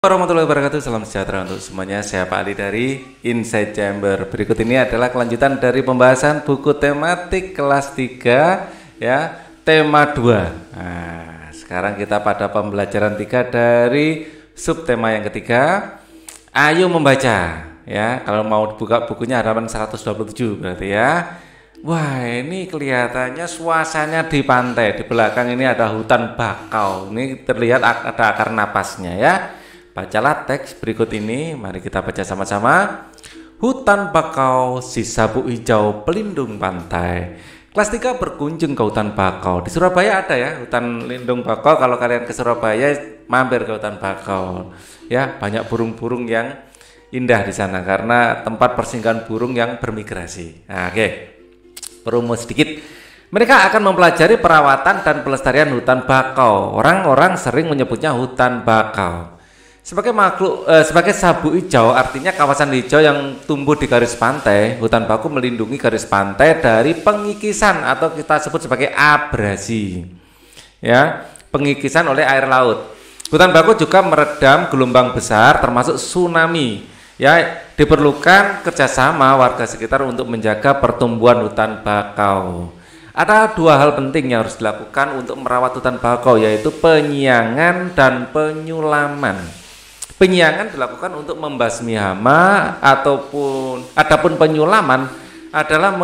Warahmatullahi wabarakatuh, salam sejahtera untuk semuanya. Saya Pak Ali dari Inside Chamber. Berikut ini adalah kelanjutan dari pembahasan buku tematik kelas 3 ya, tema 2. Nah, sekarang kita pada pembelajaran 3 dari subtema yang ketiga. Ayo membaca ya. Kalau mau buka bukunya halaman 127 berarti ya. Wah, ini kelihatannya suasananya di pantai. Di belakang ini ada hutan bakau. Ini terlihat ada akar napasnya ya. Bacalah teks berikut ini, mari kita baca sama-sama. Hutan bakau, si sabuk hijau pelindung pantai. Kelas 3 berkunjung ke hutan bakau. Di Surabaya ada ya, hutan lindung bakau. Kalau kalian ke Surabaya, mampir ke hutan bakau. Ya, banyak burung-burung yang indah di sana karena tempat persinggahan burung yang bermigrasi. Nah, oke. Perumus sedikit. Mereka akan mempelajari perawatan dan pelestarian hutan bakau. Orang-orang sering menyebutnya hutan bakau. Sebagai sabuk hijau, artinya kawasan hijau yang tumbuh di garis pantai. Hutan bakau melindungi garis pantai dari pengikisan atau kita sebut sebagai abrasi. Ya, pengikisan oleh air laut. Hutan bakau juga meredam gelombang besar termasuk tsunami. Ya, diperlukan kerjasama warga sekitar untuk menjaga pertumbuhan hutan bakau. Ada dua hal penting yang harus dilakukan untuk merawat hutan bakau, yaitu penyiangan dan penyulaman. Penyiangan dilakukan untuk membasmi hama adapun penyulaman adalah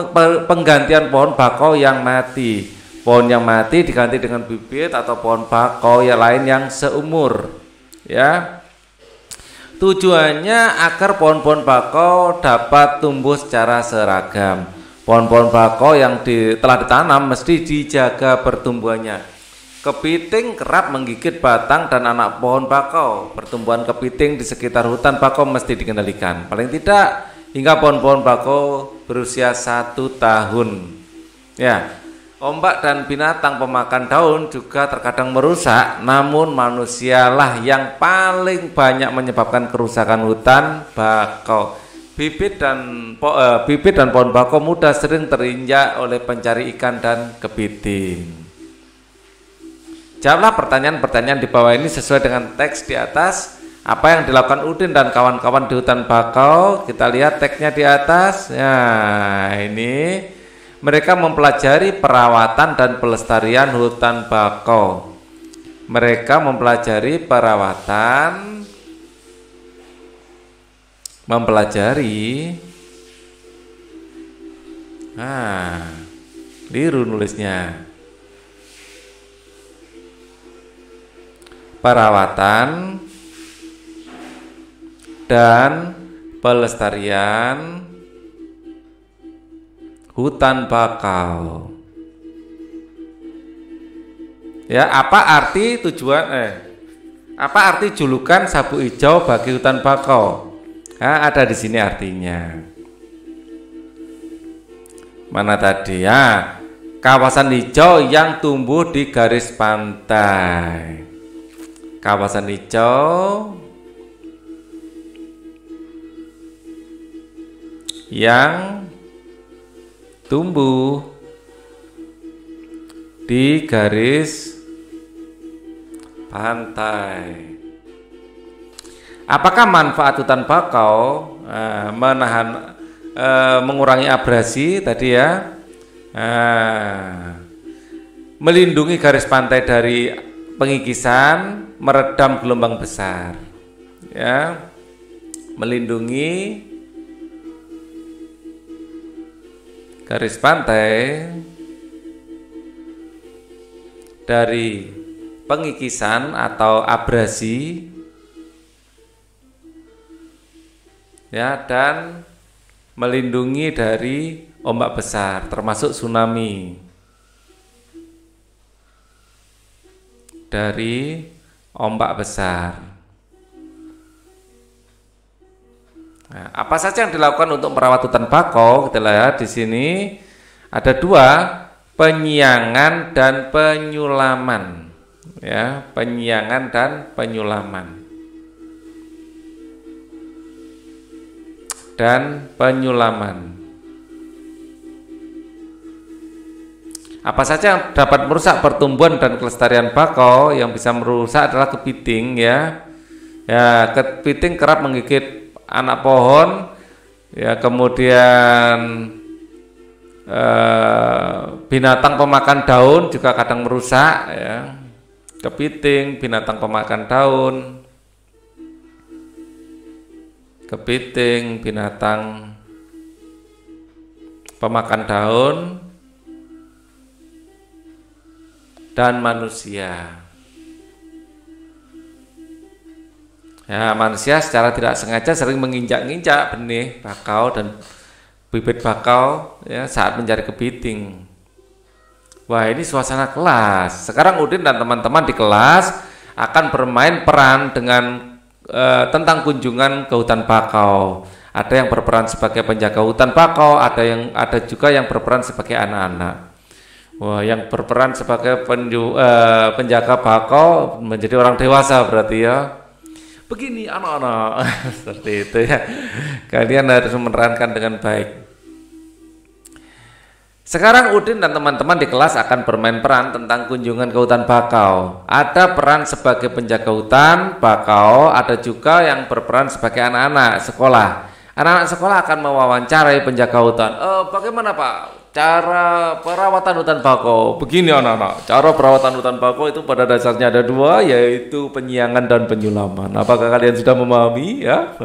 penggantian pohon bakau yang mati. Pohon yang mati diganti dengan bibit atau pohon bakau yang lain yang seumur. Ya. Tujuannya agar pohon-pohon bakau dapat tumbuh secara seragam. Pohon-pohon bakau yang telah ditanam mesti dijaga pertumbuhannya. Kepiting kerap menggigit batang dan anak pohon bakau. Pertumbuhan kepiting di sekitar hutan bakau mesti dikendalikan. Paling tidak hingga pohon-pohon bakau berusia 1 tahun. Ya, ombak dan binatang pemakan daun juga terkadang merusak. Namun manusialah yang paling banyak menyebabkan kerusakan hutan bakau. Bibit dan pohon bakau muda sering terinjak oleh pencari ikan dan kepiting. Jawablah pertanyaan-pertanyaan di bawah ini sesuai dengan teks di atas. Apa yang dilakukan Udin dan kawan-kawan di hutan bakau? Kita lihat teksnya di atas. Nah, ini mereka mempelajari perawatan dan pelestarian hutan bakau. Mereka mempelajari keliru nulisnya. Perawatan dan pelestarian hutan bakau. Ya, apa arti julukan sabuk hijau bagi hutan bakau? Nah, ada di sini artinya. Mana tadi ya? Kawasan hijau yang tumbuh di garis pantai. Kawasan hijau yang tumbuh di garis pantai. Apakah manfaat hutan bakau? Mengurangi abrasi tadi ya, melindungi garis pantai dari pengikisan, meredam gelombang besar, ya, melindungi garis pantai dari pengikisan atau abrasi, ya, dan melindungi dari ombak besar termasuk tsunami. Dari ombak besar. Nah, apa saja yang dilakukan untuk merawat hutan bakau? Kita lihat di sini ada dua, penyiangan dan penyulaman. Ya, penyiangan dan penyulaman. Apa saja yang dapat merusak pertumbuhan dan kelestarian bakau? Yang bisa merusak adalah kepiting, ya. Ya, kepiting kerap menggigit anak pohon, ya, kemudian binatang pemakan daun juga kadang merusak, ya. Kepiting, binatang pemakan daun, kepiting, binatang pemakan daun, dan manusia. Ya, manusia secara tidak sengaja sering menginjak-injak benih bakau dan bibit bakau, ya, saat mencari kepiting. Wah, ini suasana kelas. Sekarang Udin dan teman-teman di kelas akan bermain peran dengan tentang kunjungan ke hutan bakau. Ada yang berperan sebagai penjaga hutan bakau, ada juga yang berperan sebagai anak-anak. Wah, yang berperan sebagai penjaga bakau menjadi orang dewasa berarti, ya. Begini anak-anak, seperti itu, ya. Kalian harus menerangkan dengan baik. Sekarang Udin dan teman-teman di kelas akan bermain peran tentang kunjungan ke hutan bakau. Ada peran sebagai penjaga hutan bakau, ada juga yang berperan sebagai anak-anak sekolah. Anak-anak sekolah akan mewawancarai penjaga hutan. Bagaimana Pak cara perawatan hutan bakau? Begini anak-anak, cara perawatan hutan bakau itu pada dasarnya ada dua, yaitu penyiangan dan penyulaman. Apakah kalian sudah memahami? Ya,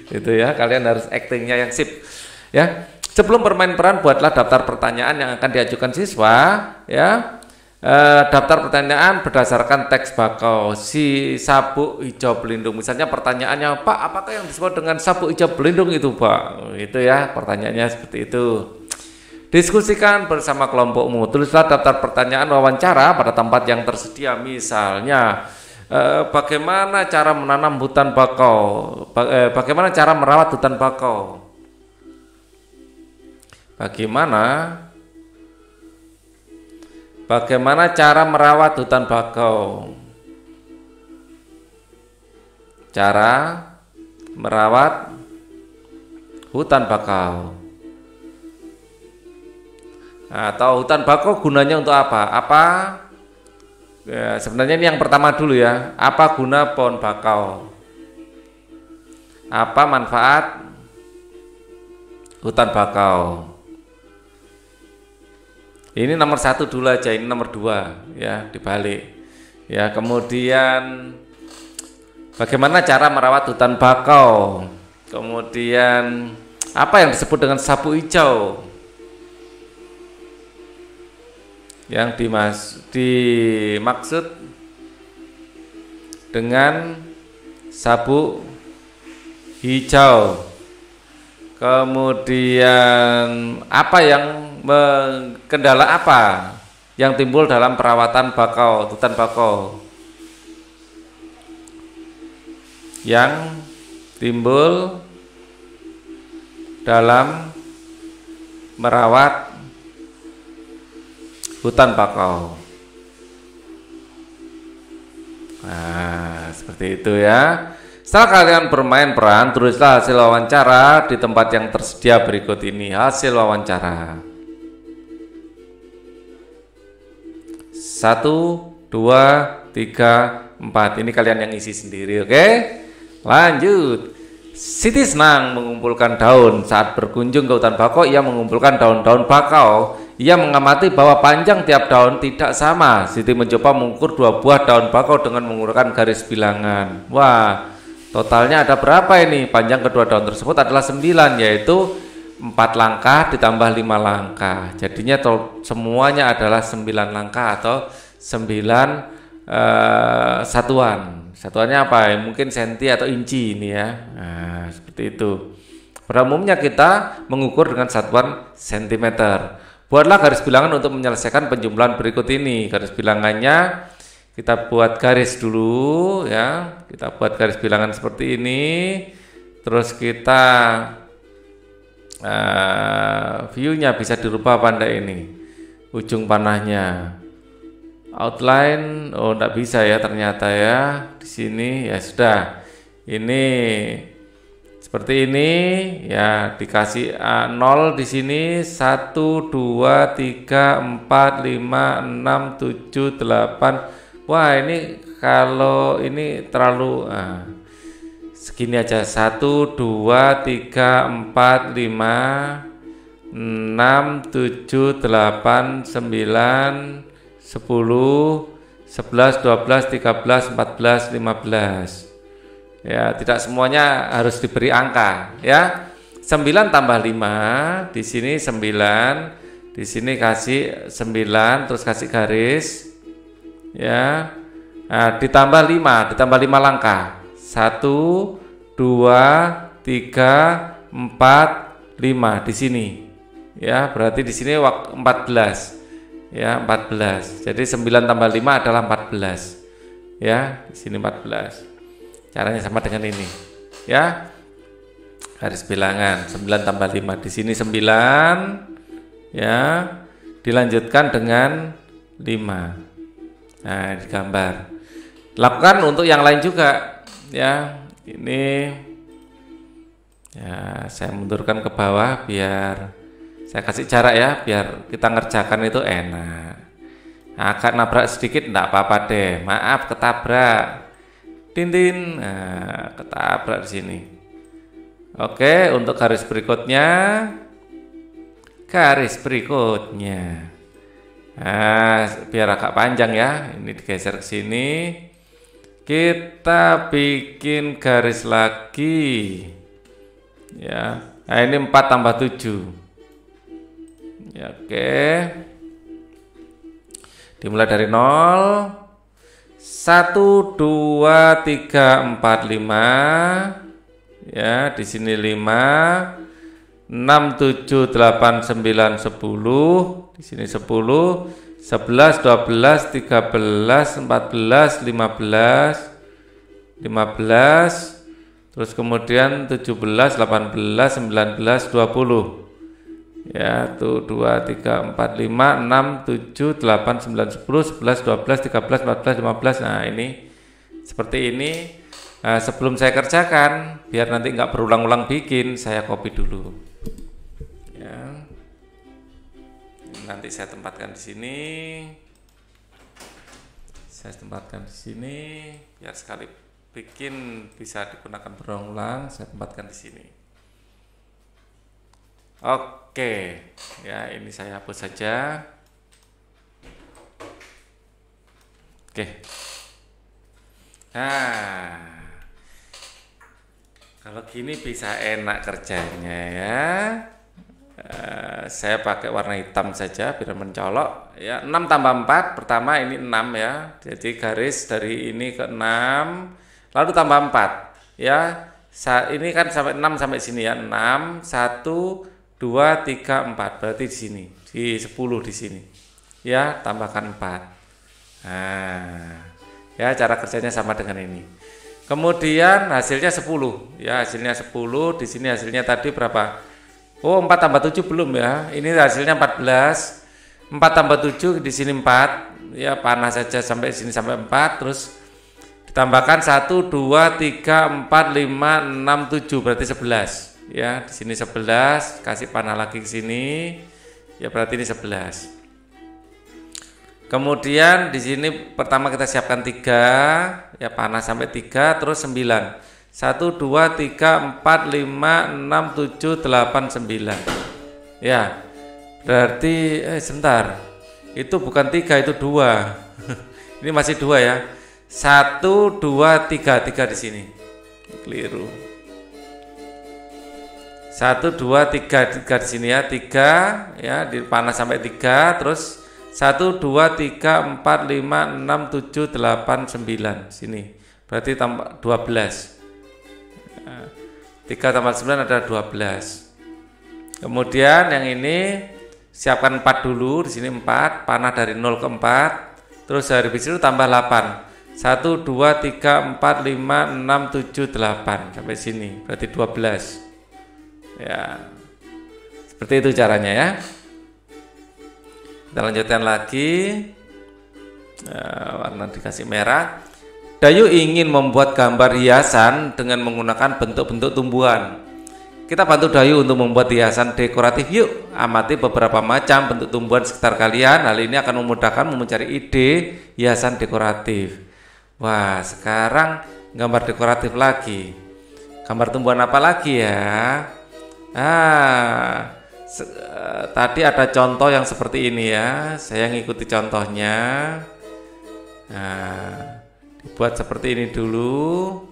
itu ya, kalian harus aktingnya yang sip, ya. Sebelum bermain peran, buatlah daftar pertanyaan yang akan diajukan siswa, ya. Daftar pertanyaan berdasarkan teks bakau. Si sabuk hijau pelindung, misalnya pertanyaannya, Pak, apakah yang disebut dengan sabuk hijau pelindung itu, Pak? Itu ya, pertanyaannya seperti itu. Diskusikan bersama kelompokmu. Tulislah daftar pertanyaan wawancara pada tempat yang tersedia. Misalnya, bagaimana cara menanam hutan bakau? Bagaimana cara merawat hutan bakau? Bagaimana cara merawat hutan bakau? Cara merawat hutan bakau. Atau hutan bakau gunanya untuk apa? Ya, sebenarnya ini yang pertama dulu, ya. Apa guna pohon bakau? Apa manfaat hutan bakau? Ini nomor 1 dulu aja, ini nomor 2, ya, dibalik. Ya, kemudian bagaimana cara merawat hutan bakau? Kemudian apa yang disebut dengan sabuk hijau? Yang dimaksud dengan sabuk hijau. Kemudian kendala apa yang timbul dalam perawatan bakau, hutan bakau? Yang timbul dalam merawat hutan bakau. Nah, seperti itu, ya. Setelah kalian bermain peran, tulislah hasil wawancara di tempat yang tersedia berikut ini. Hasil wawancara 1, 2, 3, 4. Ini kalian yang isi sendiri, oke? Lanjut. Siti senang mengumpulkan daun. Saat berkunjung ke hutan bakau, ia mengumpulkan daun-daun bakau. Ia mengamati bahwa panjang tiap daun tidak sama. Siti mencoba mengukur 2 buah daun bakau dengan menggunakan garis bilangan. Wah, totalnya ada berapa ini? Panjang kedua daun tersebut adalah 9, yaitu 4 langkah ditambah 5 langkah. Jadinya semuanya adalah 9 langkah atau 9 satuan. Satuannya apa? Mungkin senti atau inci ini, ya. Nah, seperti itu. Pada umumnya kita mengukur dengan satuan sentimeter. Buatlah garis bilangan untuk menyelesaikan penjumlahan berikut ini. Garis bilangannya kita buat garis dulu, ya. Kita buat garis bilangan seperti ini. Terus kita view-nya bisa dirubah pada ini. Ujung panahnya. Outline, enggak bisa ya ternyata, ya. Di sini ya sudah. Ini seperti ini, ya, dikasih 0 di sini, 1 2 3 4 5 6 7 8. Wah, ini kalau ini terlalu segini aja, 1, 2, 3, 4, 5, 6, 7, 8, 9, 10, 11, 12, 13, 14, 15. Ya, tidak semuanya harus diberi angka ya. 9 tambah 5, di sini 9, di sini kasih 9, terus kasih garis ya. Nah, ditambah 5 langkah. 1, 2, 3, 4, 5 di sini. Ya, berarti di sini 14. Ya, 14. Jadi 9 tambah 5 adalah 14. Ya, di sini 14. Caranya sama dengan ini. Ya. Garis bilangan 9 tambah 5 di sini 9. Ya. Dilanjutkan dengan 5. Nah, digambar. Lakukan untuk yang lain juga. Ya, ini ya saya mundurkan ke bawah biar saya kasih jarak ya, biar kita ngerjakan itu enak. Agak nabrak sedikit enggak apa-apa deh. Maaf ketabrak. Tintin, nah, ketabrak di sini. Oke, untuk garis berikutnya. Nah, biar agak panjang ya. Ini digeser ke sini. Kita bikin garis lagi. Ya. Nah, ini 4 tambah 7. Ya, oke. Dimulai dari 0. 1, 2, 3, 4, 5. Ya, di sini 5. 6, 7, 8, 9, 10. Di sini 10. 11, 12, 13, 14, 15. 15. Terus kemudian 17, 18, 19, 20. Ya, tuh 2, 3, 4, 5, 6, 7, 8, 9, 10, 11, 12, 13, 14, 15. Nah, ini seperti ini. Nah, sebelum saya kerjakan, biar nanti nggak berulang-ulang bikin, saya copy dulu. Ya. Nanti saya tempatkan di sini. Saya tempatkan di sini, biar sekali bikin bisa digunakan berulang-ulang. Saya tempatkan di sini. Oke, ya ini saya hapus saja. Oke. Nah, kalau gini bisa enak kerjanya ya. Saya pakai warna hitam saja biar mencolok. Ya, 6 tambah 4, pertama ini 6 ya. Jadi garis dari ini ke 6, lalu tambah 4. Ya, ini kan sampai 6 sampai sini ya. 6, 1, 2, 3, 4, berarti di sini, di 10 di sini. Ya, tambahkan 4. Nah, ya cara kerjanya sama dengan ini. Kemudian hasilnya 10. Ya, hasilnya 10, di sini hasilnya tadi berapa? Oh, 4 tambah 7 belum ya. Ini hasilnya 14. 4 tambah 7 di sini 4. Ya, panah saja sampai sini sampai 4, terus ditambahkan 1, 2, 3, 4, 5, 6, 7, berarti 11. Ya, di sini 11, kasih panah lagi ke sini. Ya, berarti ini 11. Kemudian di sini pertama kita siapkan 3, ya panah sampai 3, terus 9. 1, 2, 3, 4, 5, 6, 7, 8, 9. Ya, berarti sebentar. Itu bukan 3, itu 2. Ini masih 2 ya. 1, 2, 3, 3 di sini. Keliru. 1, 2, 3, 3 di sini ya, 3 ya, di panah sampai 3, terus 1, 2, 3, 4, 5, 6, 7, 8, 9 sini. Berarti tambah 12. 3 tambah 9 ada 12. Kemudian yang ini siapkan 4 dulu, di sini 4, panah dari 0 ke 4, terus dari itu tambah 8. 1, 2, 3, 4, 5, 6, 7, 8 sampai sini, berarti 12. Ya, seperti itu caranya ya. Kita lanjutkan lagi. Warna dikasih merah. Dayu ingin membuat gambar hiasan dengan menggunakan bentuk-bentuk tumbuhan. Kita bantu Dayu untuk membuat hiasan dekoratif. Yuk, amati beberapa macam bentuk tumbuhan sekitar kalian. Hal ini akan memudahkan mencari ide hiasan dekoratif. Wah, sekarang gambar dekoratif lagi. Gambar tumbuhan apa lagi ya? Tadi ada contoh yang seperti ini ya. Saya ngikuti contohnya. Nah, dibuat seperti ini dulu.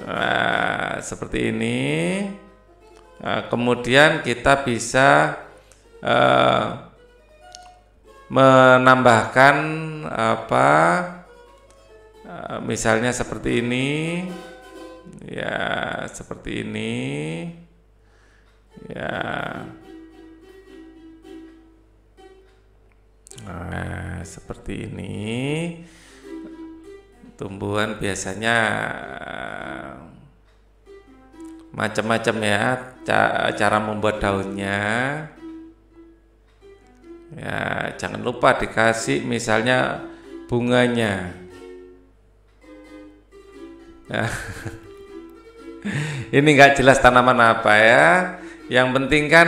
Nah, seperti ini. Nah, kemudian kita bisa menambahkan apa? Misalnya seperti ini. Ya, seperti ini. Ya. Nah, seperti ini. Tumbuhan biasanya macam-macam ya cara membuat daunnya. Ya, jangan lupa dikasih misalnya bunganya. Nah, ini nggak jelas tanaman apa ya. Yang penting kan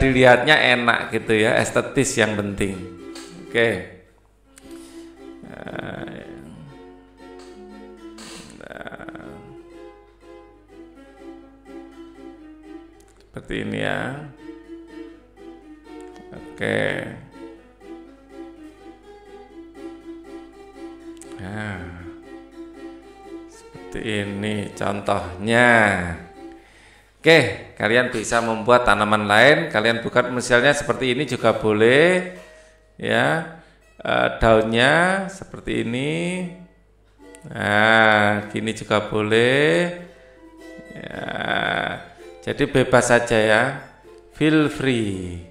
dilihatnya enak gitu ya, estetis yang penting. Oke. Seperti ini ya. Oke. Nah, seperti ini contohnya. Oke, kalian bisa membuat tanaman lain. Kalian buat misalnya seperti ini juga boleh, ya. Daunnya seperti ini. Nah, gini juga boleh. Ya, jadi bebas saja ya, feel free.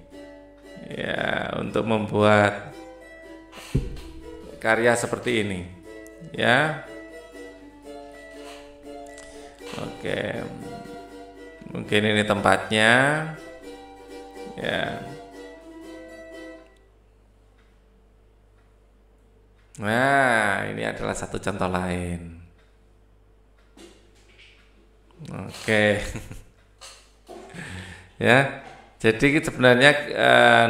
Ya, untuk membuat karya seperti ini, ya. Oke. Mungkin ini tempatnya, ya. Nah, ini adalah satu contoh lain. Oke. Ya, jadi sebenarnya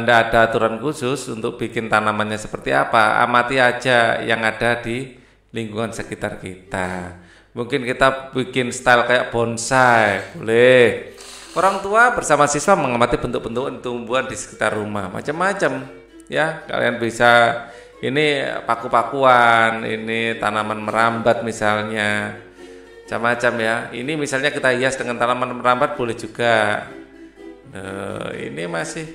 tidak ada aturan khusus untuk bikin tanamannya seperti apa. Amati aja yang ada di lingkungan sekitar kita. Mungkin kita bikin style kayak bonsai, boleh. Orang tua bersama siswa mengamati bentuk-bentuk tumbuhan di sekitar rumah, macam-macam. Ya, kalian bisa ini paku-pakuan, ini tanaman merambat misalnya, macam-macam ya. Ini misalnya kita hias dengan tanaman merambat boleh juga. Nah, ini masih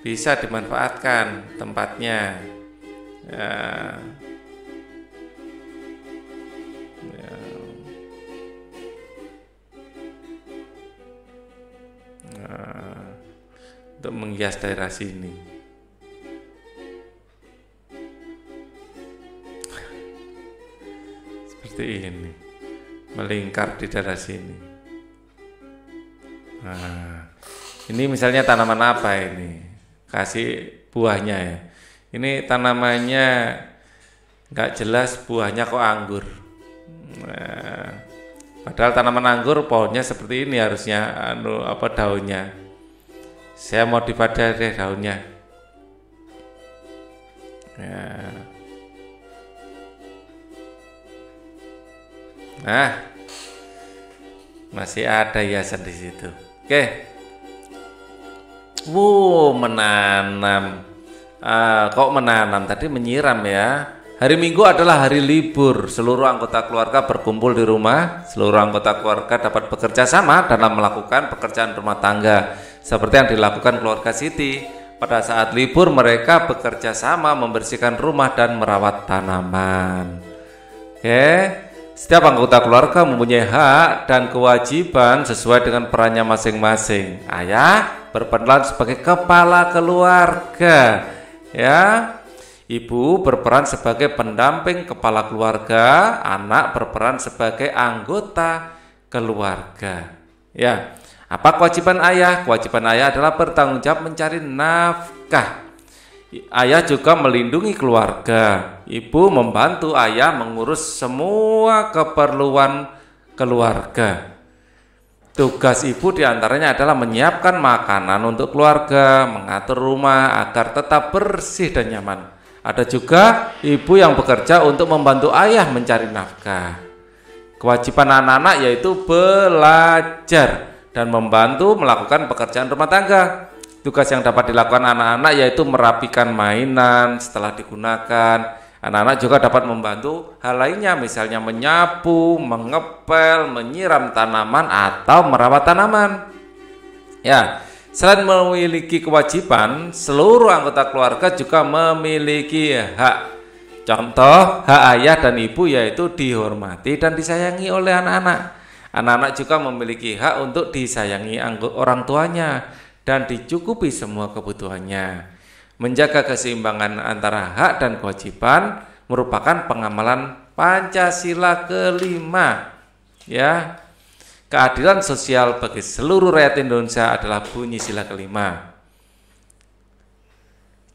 bisa dimanfaatkan tempatnya. Ya. Untuk menghias daerah sini. Seperti ini, melingkar di daerah sini. Nah, ini misalnya tanaman apa ini? Kasih buahnya ya. Ini tanamannya nggak jelas, buahnya kok anggur. Nah, padahal tanaman anggur pohonnya seperti ini harusnya, daunnya. Saya modify deh daunnya. Ya. Nah, masih ada hiasan di situ. Oke. Menanam. Kok menanam? Tadi menyiram ya. Hari Minggu adalah hari libur. Seluruh anggota keluarga berkumpul di rumah. Seluruh anggota keluarga dapat bekerja sama dalam melakukan pekerjaan rumah tangga. Seperti yang dilakukan keluarga Siti. Pada saat libur mereka bekerja sama membersihkan rumah dan merawat tanaman. Oke. Setiap anggota keluarga mempunyai hak dan kewajiban sesuai dengan perannya masing-masing. Ayah berperan sebagai kepala keluarga, ya. Ibu berperan sebagai pendamping kepala keluarga, anak berperan sebagai anggota keluarga. Ya. Apa kewajiban ayah? Kewajiban ayah adalah bertanggung jawab mencari nafkah. Ayah juga melindungi keluarga. Ibu membantu ayah mengurus semua keperluan keluarga. Tugas ibu diantaranya adalah menyiapkan makanan untuk keluarga, mengatur rumah agar tetap bersih dan nyaman. Ada juga ibu yang bekerja untuk membantu ayah mencari nafkah. Kewajiban anak-anak yaitu belajar dan membantu melakukan pekerjaan rumah tangga. Tugas yang dapat dilakukan anak-anak yaitu merapikan mainan setelah digunakan. Anak-anak juga dapat membantu hal lainnya, misalnya menyapu, mengepel, menyiram tanaman, atau merawat tanaman. Ya, selain memiliki kewajiban, seluruh anggota keluarga juga memiliki hak. Contoh, hak ayah dan ibu yaitu dihormati dan disayangi oleh anak-anak. Anak-anak juga memiliki hak untuk disayangi orang tuanya dan dicukupi semua kebutuhannya. Menjaga keseimbangan antara hak dan kewajiban merupakan pengamalan Pancasila kelima. Ya, keadilan sosial bagi seluruh rakyat Indonesia adalah bunyi sila kelima.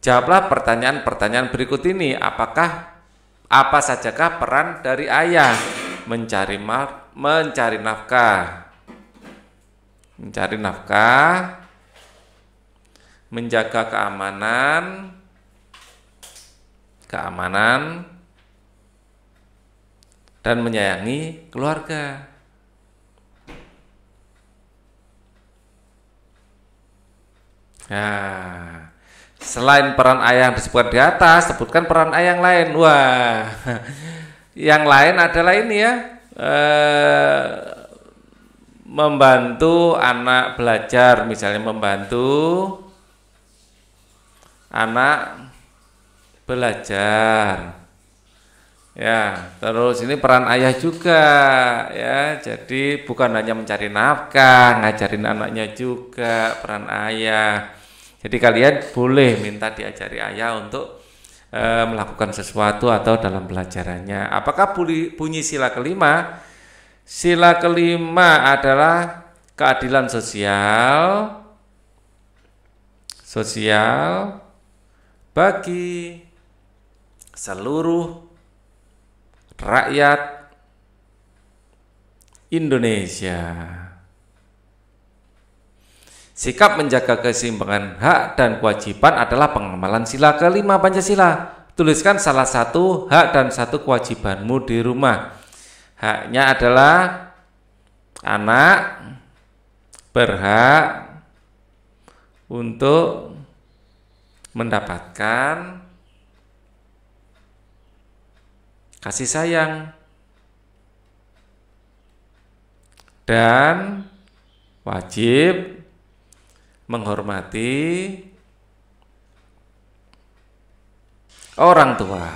Jawablah pertanyaan-pertanyaan berikut ini. Apa sajakah peran dari ayah? Mencari nafkah. Mencari nafkah, menjaga keamanan dan menyayangi keluarga. Nah, selain peran ayah yang disebutkan di atas, sebutkan peran ayah yang lain. Wah, yang lain adalah ini ya, membantu anak belajar, misalnya membantu anak belajar. Ya, terus ini peran ayah juga ya. Jadi bukan hanya mencari nafkah, ngajarin anaknya juga peran ayah. Jadi kalian boleh minta diajari ayah untuk melakukan sesuatu atau dalam pelajarannya. Apakah bunyi sila kelima? Sila kelima adalah keadilan sosial bagi seluruh rakyat Indonesia. Sikap menjaga keseimbangan hak dan kewajiban adalah pengamalan sila kelima Pancasila. Tuliskan salah satu hak dan satu kewajibanmu di rumah. Haknya adalah anak berhak untuk mendapatkan kasih sayang dan wajib menghormati orang tua.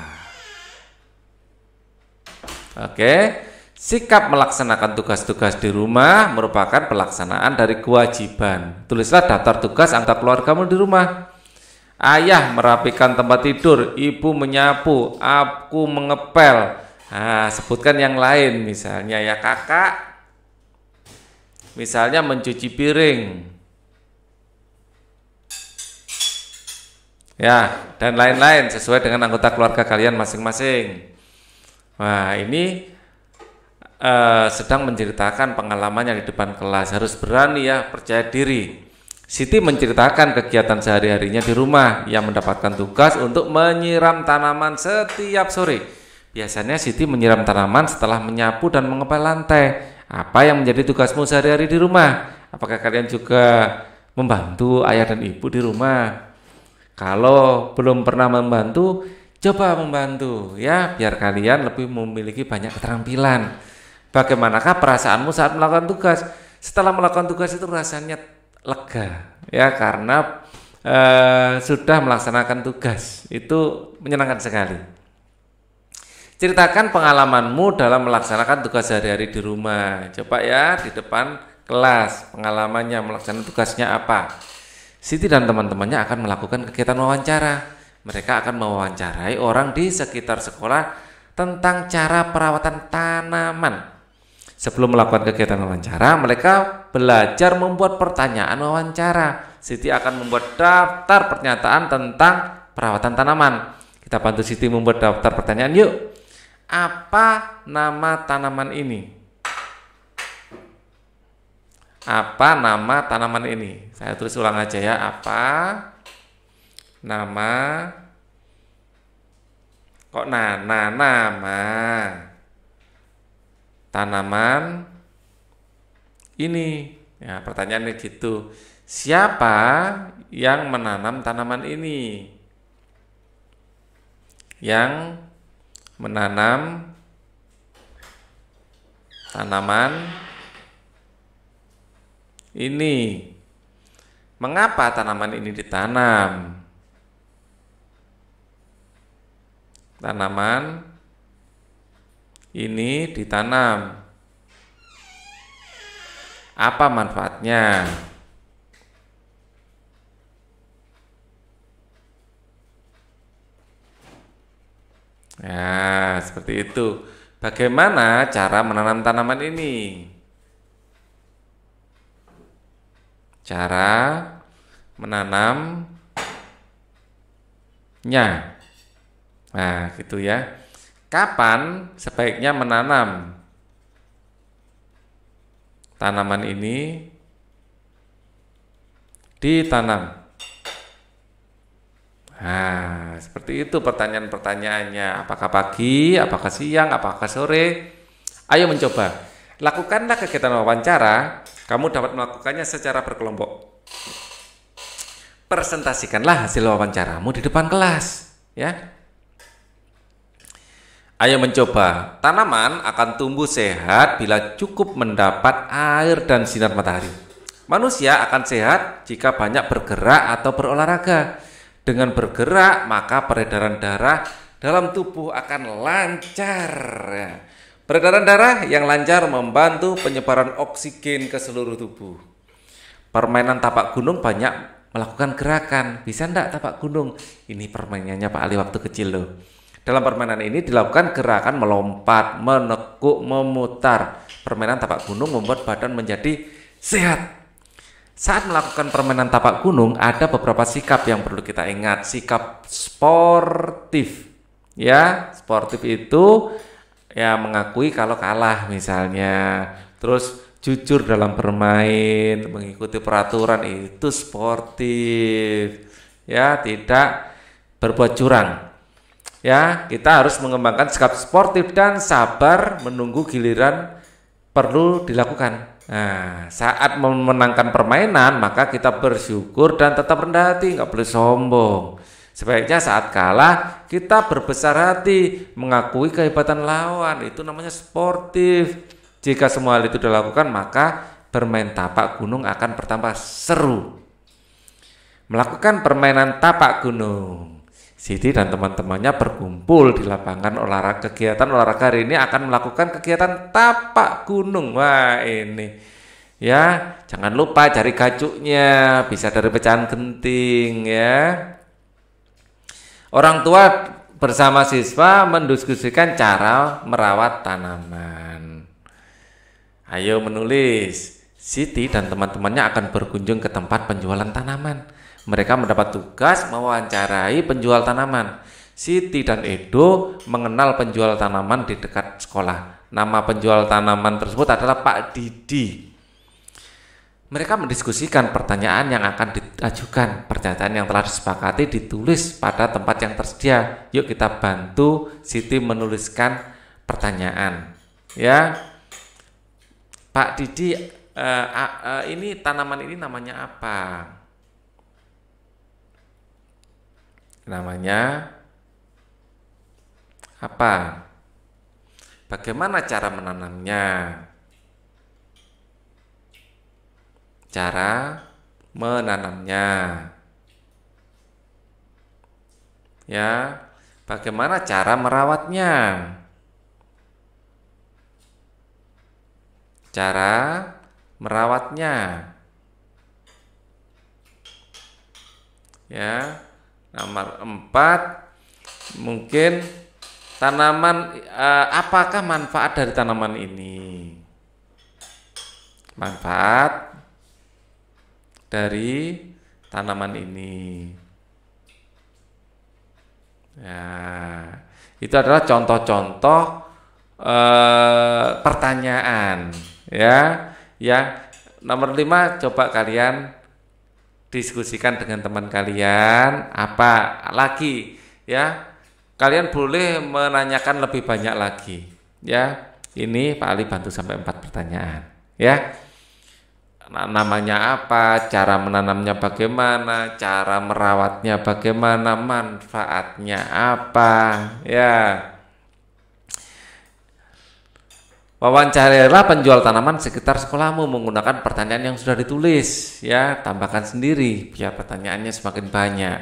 Oke, sikap melaksanakan tugas-tugas di rumah merupakan pelaksanaan dari kewajiban. Tulislah daftar tugas anggota keluargamu di rumah. Ayah merapikan tempat tidur, ibu menyapu, aku mengepel. Nah, sebutkan yang lain, misalnya ya kakak, misalnya mencuci piring. Ya, dan lain-lain sesuai dengan anggota keluarga kalian masing-masing. Wah, ini sedang menceritakan pengalamannya di depan kelas. Harus berani ya, percaya diri. Siti menceritakan kegiatan sehari-harinya di rumah. Ia mendapatkan tugas untuk menyiram tanaman setiap sore. Biasanya Siti menyiram tanaman setelah menyapu dan mengepel lantai. Apa yang menjadi tugasmu sehari-hari di rumah? Apakah kalian juga membantu ayah dan ibu di rumah? Kalau belum pernah membantu, coba membantu ya, biar kalian lebih memiliki banyak keterampilan. Bagaimanakah perasaanmu saat melakukan tugas? Setelah melakukan tugas itu rasanya lega ya, karena sudah melaksanakan tugas. Itu menyenangkan sekali. Ceritakan pengalamanmu dalam melaksanakan tugas sehari-hari di rumah. Coba ya di depan kelas pengalamannya melaksanakan tugasnya apa. Siti dan teman-temannya akan melakukan kegiatan wawancara. Mereka akan mewawancarai orang di sekitar sekolah tentang cara perawatan tanaman. Sebelum melakukan kegiatan wawancara, mereka belajar membuat pertanyaan wawancara. Siti akan membuat daftar pernyataan tentang perawatan tanaman. Kita bantu Siti membuat daftar pertanyaan yuk. Apa nama tanaman ini? Apa nama tanaman ini? Saya tulis ulang aja ya. Apa nama? Kok nama? tanaman ini. Ya, pertanyaannya gitu. Siapa yang menanam tanaman ini? Yang menanam tanaman ini. Mengapa tanaman ini ditanam? Tanaman ini ditanam. Apa manfaatnya? Ya, seperti itu. Bagaimana cara menanam tanaman ini? Cara menanamnya. Nah, gitu ya. Kapan sebaiknya menanam tanaman ini? Ditanam. Nah, seperti itu pertanyaan-pertanyaannya. Apakah pagi, apakah siang, apakah sore? Ayo mencoba. Lakukanlah kegiatan wawancara. Kamu dapat melakukannya secara berkelompok. Presentasikanlah hasil wawancaramu di depan kelas, ya. Ayo mencoba. Tanaman akan tumbuh sehat bila cukup mendapat air dan sinar matahari. Manusia akan sehat jika banyak bergerak atau berolahraga. Dengan bergerak, maka peredaran darah dalam tubuh akan lancar. Peredaran darah yang lancar membantu penyebaran oksigen ke seluruh tubuh. Permainan tapak gunung banyak melakukan gerakan. Bisa enggak tapak gunung? Ini permainannya Pak Ali waktu kecil loh. Dalam permainan ini dilakukan gerakan melompat, menekuk, memutar. Permainan tapak gunung membuat badan menjadi sehat. Saat melakukan permainan tapak gunung, ada beberapa sikap yang perlu kita ingat. Sikap sportif. Ya, sportif itu ya mengakui kalau kalah misalnya. Terus jujur dalam bermain, mengikuti peraturan, itu sportif. Ya, tidak berbuat curang. Ya, kita harus mengembangkan sikap sportif dan sabar menunggu giliran perlu dilakukan. Nah, saat memenangkan permainan, maka kita bersyukur dan tetap rendah hati, nggak boleh sombong. Sebaiknya saat kalah, kita berbesar hati, mengakui kehebatan lawan, itu namanya sportif. Jika semua hal itu dilakukan, maka bermain tapak gunung akan bertambah seru. Melakukan permainan tapak gunung. Siti dan teman-temannya berkumpul di lapangan olahraga. Kegiatan olahraga hari ini akan melakukan kegiatan tapak gunung. Wah, ini ya, jangan lupa cari gacuknya, bisa dari pecahan genting ya. Orang tua bersama siswa mendiskusikan cara merawat tanaman. Ayo menulis. Siti dan teman-temannya akan berkunjung ke tempat penjualan tanaman. Mereka mendapat tugas mewawancarai penjual tanaman. Siti dan Edo mengenal penjual tanaman di dekat sekolah. Nama penjual tanaman tersebut adalah Pak Didi. Mereka mendiskusikan pertanyaan yang akan diajukan. Pernyataan yang telah disepakati ditulis pada tempat yang tersedia. Yuk kita bantu Siti menuliskan pertanyaan. Ya, Pak Didi, ini tanaman ini namanya apa? Namanya apa? Bagaimana cara menanamnya? Cara menanamnya. Ya, bagaimana cara merawatnya? Cara merawatnya. Ya. Nomor 4, mungkin tanaman, apakah manfaat dari tanaman ini? Manfaat dari tanaman ini. Ya, itu adalah contoh-contoh pertanyaan. Ya, ya. Nomor 5, coba kalian diskusikan dengan teman kalian. Apa lagi ya, kalian boleh menanyakan lebih banyak lagi ya. Ini Pak Ali bantu sampai 4 pertanyaan, ya. Namanya apa, cara menanamnya bagaimana, cara merawatnya bagaimana, manfaatnya apa, ya. Wawancarilah penjual tanaman sekitar sekolahmu menggunakan pertanyaan yang sudah ditulis, ya. Tambahkan sendiri biar pertanyaannya semakin banyak.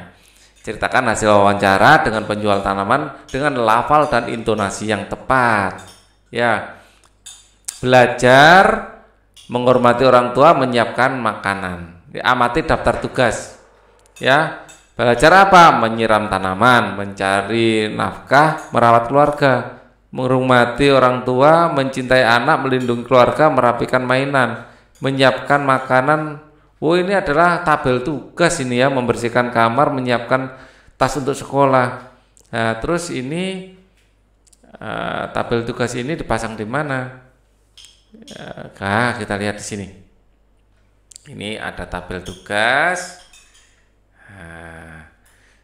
Ceritakan hasil wawancara dengan penjual tanaman dengan lafal dan intonasi yang tepat, ya. Belajar menghormati orang tua, menyiapkan makanan. Amati daftar tugas, ya. Belajar apa? Menyiram tanaman, mencari nafkah, merawat keluarga, menghormati orang tua, mencintai anak, melindungi keluarga, merapikan mainan, menyiapkan makanan. Oh, ini adalah tabel tugas ini ya, membersihkan kamar, menyiapkan tas untuk sekolah. Nah, terus ini tabel tugas ini dipasang di mana? Kita lihat di sini. Ini ada tabel tugas. Nah,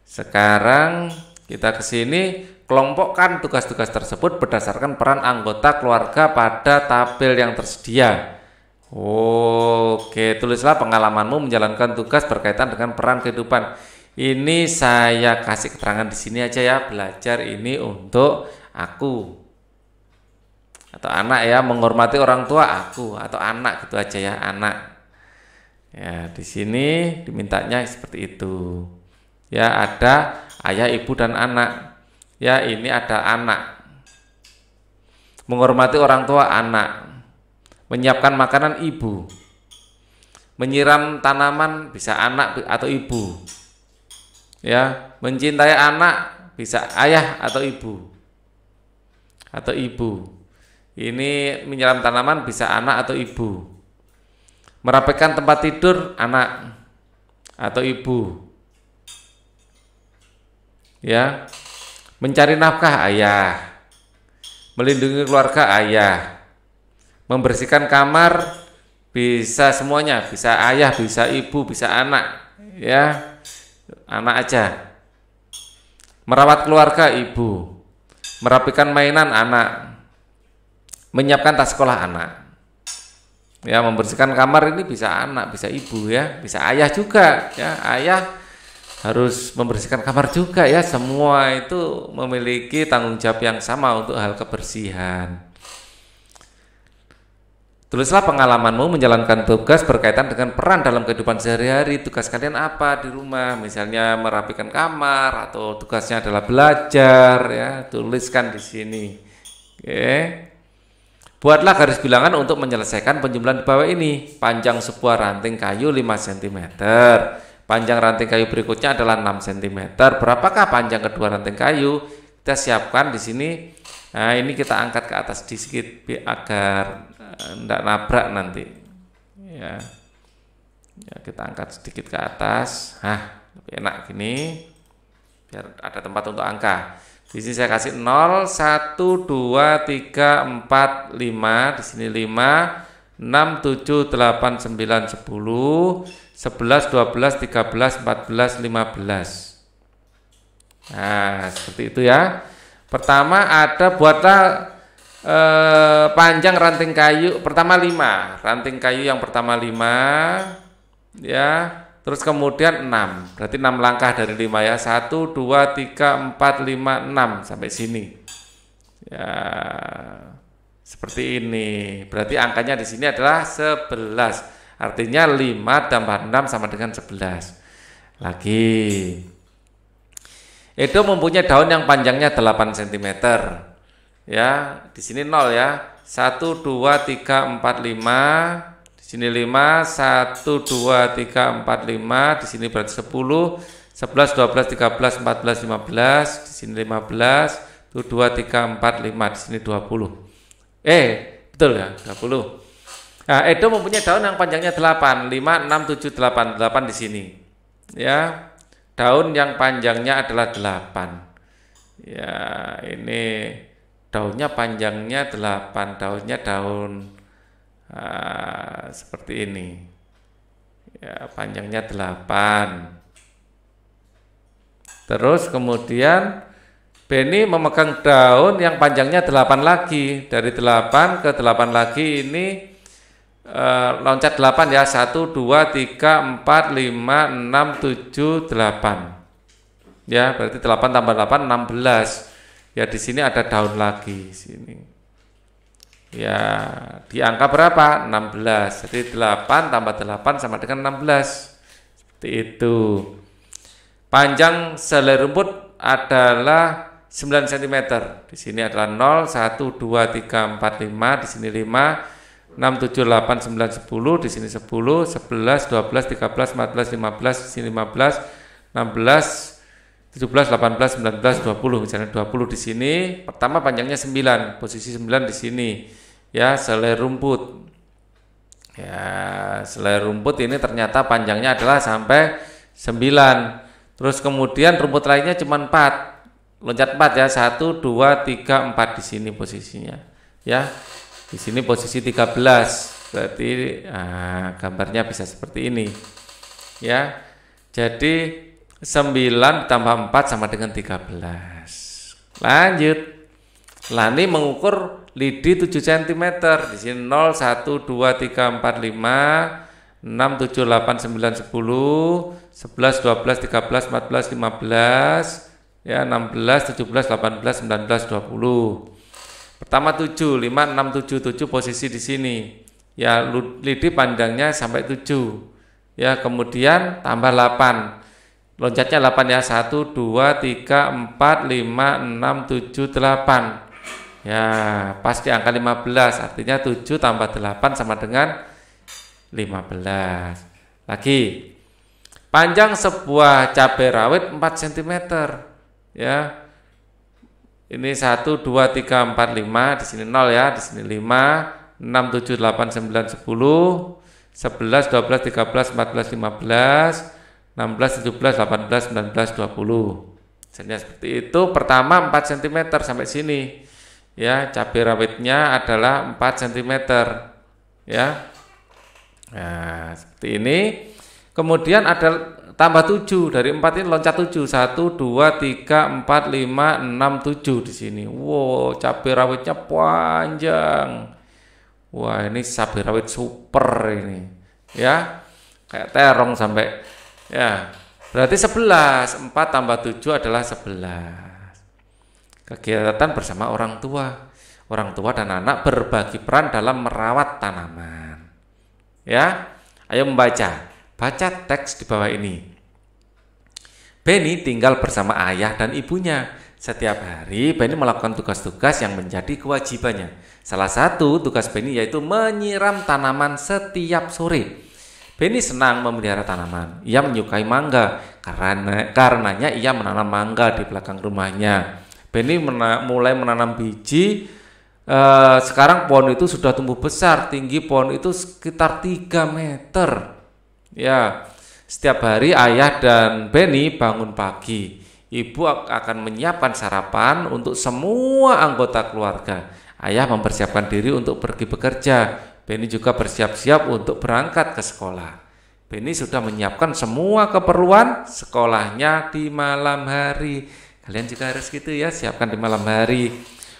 sekarang kita ke sini, kelompokkan tugas-tugas tersebut berdasarkan peran anggota keluarga pada tabel yang tersedia. Oke, tulislah pengalamanmu menjalankan tugas berkaitan dengan peran kehidupan. Ini saya kasih keterangan di sini aja ya, belajar ini untuk aku atau anak ya, menghormati orang tua aku atau anak gitu aja ya, anak. Ya, di sini dimintanya seperti itu. Ya, ada ayah, ibu dan anak. Ya, ini ada anak. Menghormati orang tua anak. Menyiapkan makanan ibu. Menyiram tanaman bisa anak atau ibu. Ya, mencintai anak bisa ayah atau ibu. Atau ibu. Ini menyiram tanaman bisa anak atau ibu. Merapikan tempat tidur anak atau ibu. Ya. Mencari nafkah ayah. Melindungi keluarga ayah. Membersihkan kamar bisa semuanya, bisa ayah, bisa ibu, bisa anak. Ya. Anak aja. Merawat keluarga ibu. Merapikan mainan anak. Menyiapkan tas sekolah anak. Ya, membersihkan kamar ini bisa anak, bisa ibu ya, bisa ayah juga ya. Ayah harus membersihkan kamar juga ya. Semua itu memiliki tanggung jawab yang sama untuk hal kebersihan. Tulislah pengalamanmu menjalankan tugas berkaitan dengan peran dalam kehidupan sehari-hari. Tugas kalian apa di rumah? Misalnya merapikan kamar atau tugasnya adalah belajar ya. Tuliskan di sini. Oke. Buatlah garis bilangan untuk menyelesaikan penjumlahan di bawah ini. Panjang sebuah ranting kayu 5 cm. Panjang ranting kayu berikutnya adalah 6 cm. Berapakah panjang kedua ranting kayu? Kita siapkan di sini. Nah, ini kita angkat ke atas sedikit agar tidak nabrak nanti. Ya. Ya, kita angkat sedikit ke atas. Lebih enak gini. Biar ada tempat untuk angka. Di sini saya kasih 0, 1, 2, 3, 4, 5. Di sini 5, 6, 7, 8, 9, 10, 11, 12, 13, 14, 15. Nah, seperti itu ya. Pertama ada buatlah panjang ranting kayu. Pertama 5. Ranting kayu yang pertama 5. Ya. Terus kemudian 6, berarti 6 langkah dari 5 ya. 1, 2, 3, 4, 5, 6 sampai sini. Ya, seperti ini. Berarti angkanya di sini adalah 11. Artinya 5 tambah 6 sama dengan 11. Lagi. Itu mempunyai daun yang panjangnya 8 cm. Ya, di sini 0 ya. 1, 2, 3, 4, 5. Di sini 5, 1, 2, 3, 4, 5. Di sini berarti 10, 11, 12, 13, 14, 15. Di sini 15, 1, 2, 3, 4, 5. Di sini 20. Betul ya, 20. Nah, itu mempunyai daun yang panjangnya 8, 5, 6, 7, 8. 8 di sini. Ya, daun yang panjangnya adalah 8. Ya, ini daunnya panjangnya 8. Daunnya daun seperti ini ya, panjangnya 8. Terus kemudian Benny memegang daun yang panjangnya 8 lagi. Dari 8 ke 8 lagi ini loncat 8 ya. 1, 2, 3, 4, 5, 6, 7, 8. Ya, berarti 8 tambah 8, 16. Ya, di sini ada daun lagi. Sini. Ya, di angka berapa? 16. Jadi 8 tambah 8 sama dengan 16. Seperti itu. Panjang selai rumput adalah 9 cm. Di sini adalah 0, 1, 2, 3, 4, 5. Di sini 5, 6, 7, 8, 9, 10. Di sini 10, 11, 12, 13, 14, 15. Di sini 15, 16, 17, 18, 19, 20. Misalnya 20 di sini. Pertama panjangnya 9. Posisi 9 di sini. Ya, selai rumput. Ya, selai rumput ini ternyata panjangnya adalah sampai 9. Terus kemudian rumput lainnya cuma 4. Loncat 4 ya, 1, 2, 3, 4 di sini posisinya. Ya, di sini posisi 13. Berarti gambarnya bisa seperti ini. Ya, jadi 9 tambah 4 sama dengan 13. Lanjut. Lani mengukur lidi 7 cm. Di sini 0, 1, 2, 3, 4, 5, 6, 7, 8, 9, 10, 11, 12, 13, 14, 15. Ya, 16, 17, 18, 19, 20. Pertama 7, 5, 6, 7, 7 posisi di sini. Ya, lidi panjangnya sampai 7. Ya, kemudian tambah 8. Loncatnya 8 ya. 1, 2, 3, 4, 5, 6, 7, 8. Ya, pas di angka 15. Artinya 7 tambah 8 sama dengan 15. Lagi. Panjang sebuah cabai rawit 4 cm. Ya, ini 1, 2, 3, 4, 5. Di sini 0 ya, di sini 5, 6, 7, 8, 9, 10, 11, 12, 13, 14, 15, 16, 17, 18, 19, 20. Misalnya seperti itu. Pertama 4 cm sampai sini. Ya, cabai rawitnya adalah 4 cm. Ya. Nah, seperti ini. Kemudian ada tambah 7, dari 4 ini loncat 7, 1, 2, 3, 4, 5, 6, 7 di sini. Wow, cabai rawitnya panjang. Wah, ini cabai rawit super ini. Ya, kayak terong sampai. Ya, berarti 11. 4 tambah 7 adalah 11. Kegiatan bersama orang tua. Orang tua dan anak berbagi peran dalam merawat tanaman. Ya, ayo membaca. Baca teks di bawah ini. Benny tinggal bersama ayah dan ibunya. Setiap hari Benny melakukan tugas-tugas yang menjadi kewajibannya. Salah satu tugas Benny yaitu menyiram tanaman setiap sore. Benny senang memelihara tanaman. Ia menyukai mangga karenanya ia menanam mangga di belakang rumahnya. Benny mulai menanam biji. Sekarang pohon itu sudah tumbuh besar. Tinggi pohon itu sekitar 3 meter. Ya, setiap hari ayah dan Benny bangun pagi. Ibu akan menyiapkan sarapan untuk semua anggota keluarga. Ayah mempersiapkan diri untuk pergi bekerja. Benny juga bersiap-siap untuk berangkat ke sekolah. Benny sudah menyiapkan semua keperluan sekolahnya di malam hari. Kalian juga harus gitu ya, siapkan di malam hari.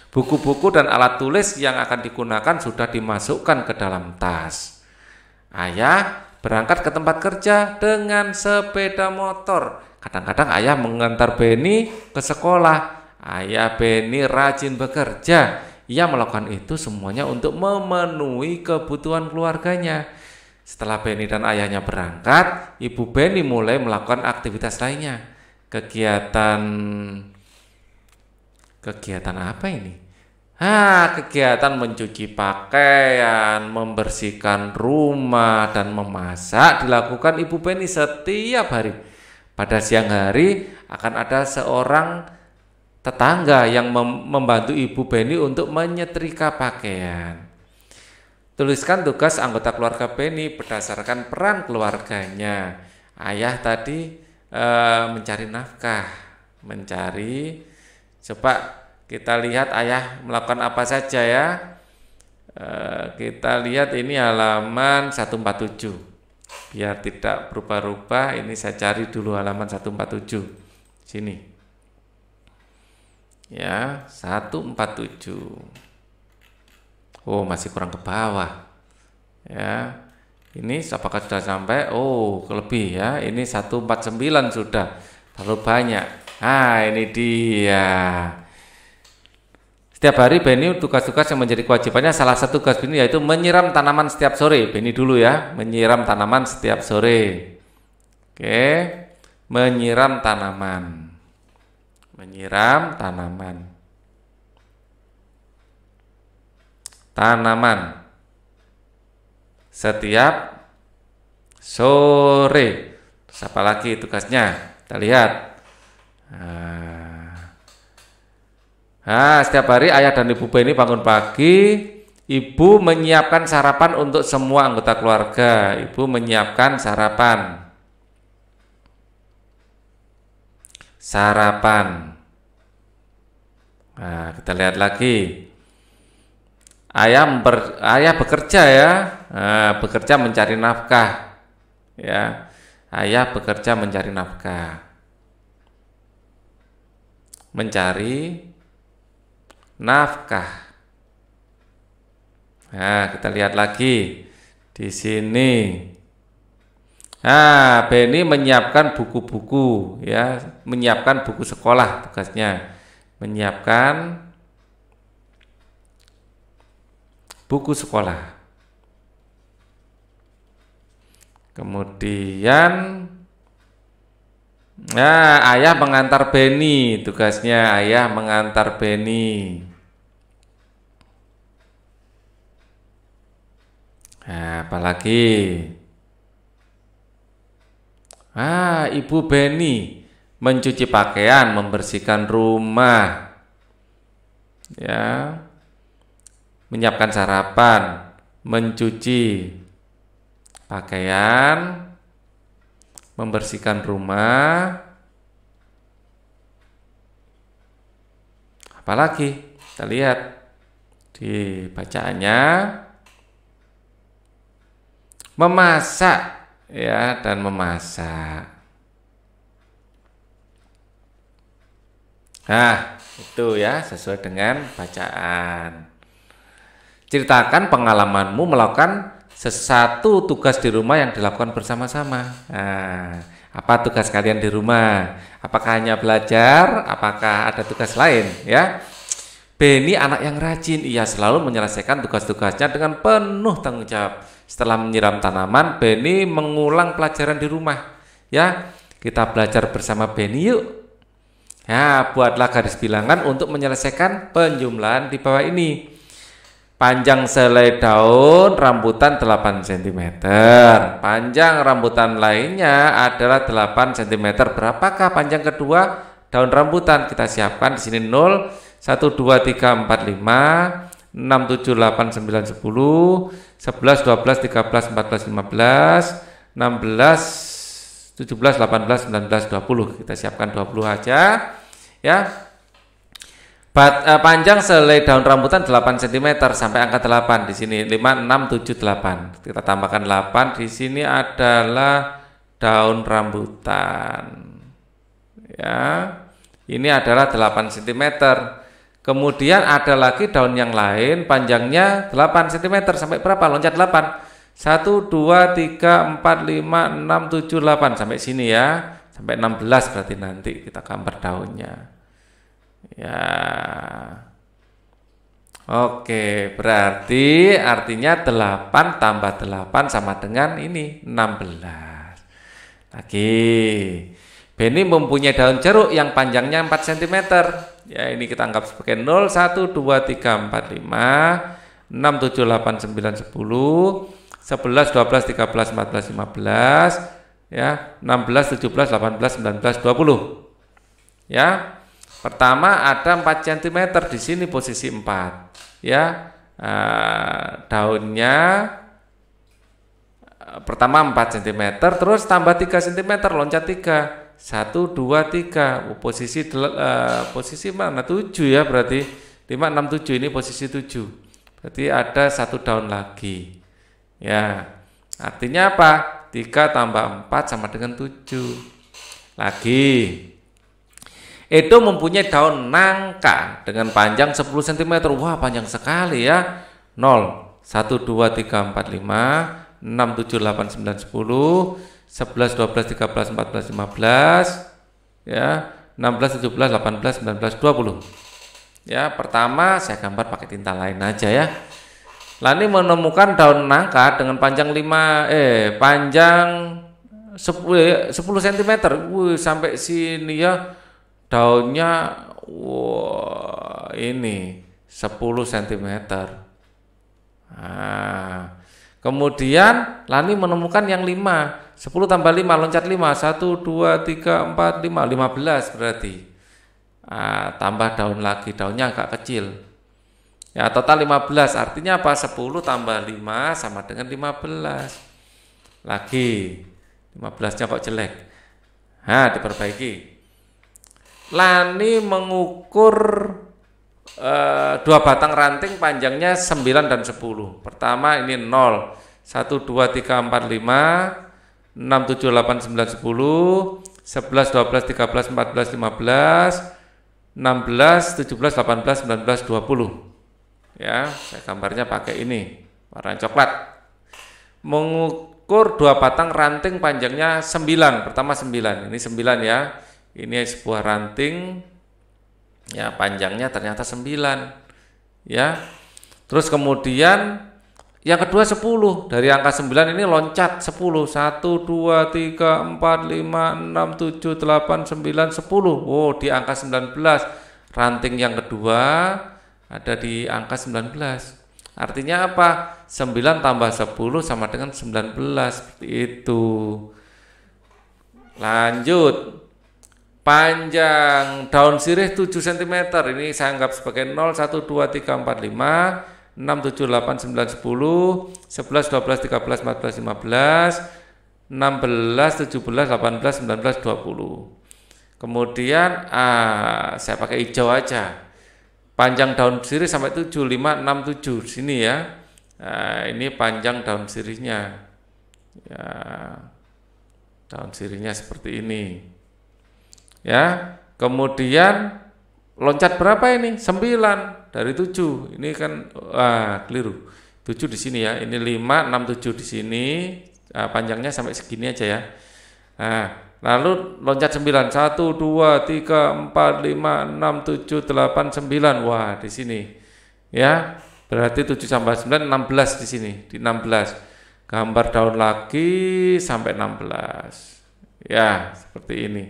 Buku-buku dan alat tulis yang akan digunakan sudah dimasukkan ke dalam tas. Ayah berangkat ke tempat kerja dengan sepeda motor. Kadang-kadang ayah mengantar Benny ke sekolah. Ayah Benny rajin bekerja. Ia melakukan itu semuanya untuk memenuhi kebutuhan keluarganya. Setelah Benny dan ayahnya berangkat, ibu Benny mulai melakukan aktivitas lainnya. Kegiatan apa ini? Kegiatan mencuci pakaian, membersihkan rumah, dan memasak dilakukan ibu Benny setiap hari. Pada siang hari akan ada seorang tetangga yang membantu ibu Benny untuk menyetrika pakaian. Tuliskan tugas anggota keluarga Benny berdasarkan peran keluarganya. Ayah tadi mencari nafkah, coba kita lihat ayah melakukan apa saja ya. Kita lihat ini halaman 147. Biar tidak berubah-ubah, ini saya cari dulu halaman 147. Sini. Ya, 147. Oh, masih kurang ke bawah. Ya. Ini apakah sudah sampai? Oh, lebih ya. Ini 149 sudah. Terlalu banyak. Ah, ini dia. Setiap hari Beni tugas-tugas yang menjadi kewajibannya, salah satu tugas Beni yaitu menyiram tanaman setiap sore. Beni dulu ya, menyiram tanaman setiap sore. Oke, menyiram tanaman. Menyiram tanaman. Tanaman setiap sore. Terus apa lagi tugasnya? Kita lihat. Setiap hari ayah dan ibu Beni bangun pagi, ibu menyiapkan sarapan untuk semua anggota keluarga. Ibu menyiapkan sarapan. Sarapan. Nah, kita lihat lagi. Ayah bekerja ya, bekerja mencari nafkah. Ya, ayah bekerja mencari nafkah. Mencari nafkah. Nah, kita lihat lagi di sini. Nah, Beni menyiapkan buku-buku, ya, menyiapkan buku sekolah tugasnya, menyiapkan buku sekolah. Kemudian, ayah mengantar Beni, tugasnya ayah mengantar Beni. Nah, apalagi? Ibu Beni mencuci pakaian, membersihkan rumah, ya, menyiapkan sarapan, mencuci pakaian, membersihkan rumah. Apalagi? Kita lihat di bacaannya. Memasak, ya, dan memasak. Nah, itu ya sesuai dengan bacaan. Ceritakan pengalamanmu melakukan sesuatu tugas di rumah yang dilakukan bersama-sama. Nah, apa tugas kalian di rumah? Apakah hanya belajar? Apakah ada tugas lain? Ya, Beni anak yang rajin. Ia selalu menyelesaikan tugas-tugasnya dengan penuh tanggung jawab. Setelah menyiram tanaman, Beni mengulang pelajaran di rumah. Ya, kita belajar bersama Beni yuk. Ya, buatlah garis bilangan untuk menyelesaikan penjumlahan di bawah ini. Panjang selai daun rambutan 8 cm. Panjang rambutan lainnya adalah 8 cm. Berapakah panjang kedua daun rambutan? Kita siapkan di sini 0, 1, 2, 3, 4, 5, 6, 7, 8, 9, 10, 11, 12, 13, 14, 15, 16, 17, 18, 19, 20. Kita siapkan 20 aja. Ya. Panjang selai daun rambutan 8 cm sampai angka 8 di sini 5, 6, 7, 8. Kita tambahkan 8 di sini adalah daun rambutan. Ya. Ini adalah 8 cm. Kemudian ada lagi daun yang lain panjangnya 8 cm sampai berapa? Loncat 8. 1, 2, 3, 4, 5, 6, 7, 8 sampai sini ya. Sampai 16 berarti nanti kita gambar daunnya. Ya. Oke, berarti artinya 8 tambah 8 sama dengan ini 16. Lagi. Beni mempunyai daun jeruk yang panjangnya 4 cm. Ya, ini kita anggap sebagai 0, 1, 2, 3, 4, 5, 6, 7, 8, 9, 10, 11, 12, 13, 14, 15, ya, 16, 17, 18, 19, 20. Ya. Pertama ada 4 cm di sini posisi 4. Ya. Daunnya pertama 4 cm, terus tambah 3 cm, loncat 3. 1, 2, 3. Posisi mana? 7 ya berarti. 5, 6, 7 ini posisi 7. Berarti ada 1 daun lagi. Ya. Artinya apa? 3 tambah 4 sama dengan 7. Lagi. Itu mempunyai daun nangka dengan panjang 10 cm. Wah, panjang sekali ya. 0, 1, 2, 3, 4, 5, 6, 7, 8, 9, 10, 11, 12, 13, 14, 15, ya, 16, 17, 18, 19, 20. Ya, pertama saya gambar pakai tinta lain aja ya. Lani menemukan daun nangka dengan panjang 10 cm. Wih, sampai sini ya daunnya, wah, ini 10 cm. Nah, kemudian Lani menemukan yang 5. 10 tambah 5, loncat 5. 1, 2, 3, 4, 5. 15 berarti. Tambah daun lagi, daunnya agak kecil. Ya, total 15. Artinya apa? 10 tambah 5 sama dengan 15. Lagi. 15-nya kok jelek. Diperbaiki. Lani mengukur 2 batang ranting panjangnya 9 dan 10. Pertama ini 0, 1, 2, 3, 4, 5, 6, 7, 8, 9, 10, 11, 12, 13, 14, 15, 16, 17, 18, 19, 20. Ya, saya gambarnya pakai ini, warna coklat. Mengukur 2 batang ranting panjangnya 9. Pertama 9, ini 9 ya. Ini sebuah ranting, ya, panjangnya ternyata 9. Ya. Terus kemudian yang kedua 10. Dari angka 9 ini loncat 10. 1, 2, 3, 4, 5, 6, 7, 8, 9, 10. Oh, di angka 19. Ranting yang kedua ada di angka 19. Artinya apa? 9 tambah 10 sama dengan 19. Seperti itu. Lanjut. Panjang daun sirih 7 cm. Ini saya anggap sebagai 0, 1, 2, 3, 4, 5, 6, 7, 8, 9, 10, 11, 12, 13, 14, 15, 16, 17, 18, 19, 20. Kemudian saya pakai hijau aja. Panjang daun sirih sampai 7, 5, 6, 7. Sini ya. Ini panjang daun sirihnya. Ya. Daun sirihnya seperti ini. Ya. Kemudian loncat berapa ini? 9 dari 7. Ini kan keliru. 7 di sini ya. Ini 5, 6, 7 di sini. Panjangnya sampai segini aja ya. Lalu loncat 9. 1, 2, 3, 4, 5, 6, 7, 8, 9. Wah, di sini. Ya. Berarti 7 tambah 9 16 di sini, di 16. Gambar daun lagi sampai 16. Ya, seperti ini.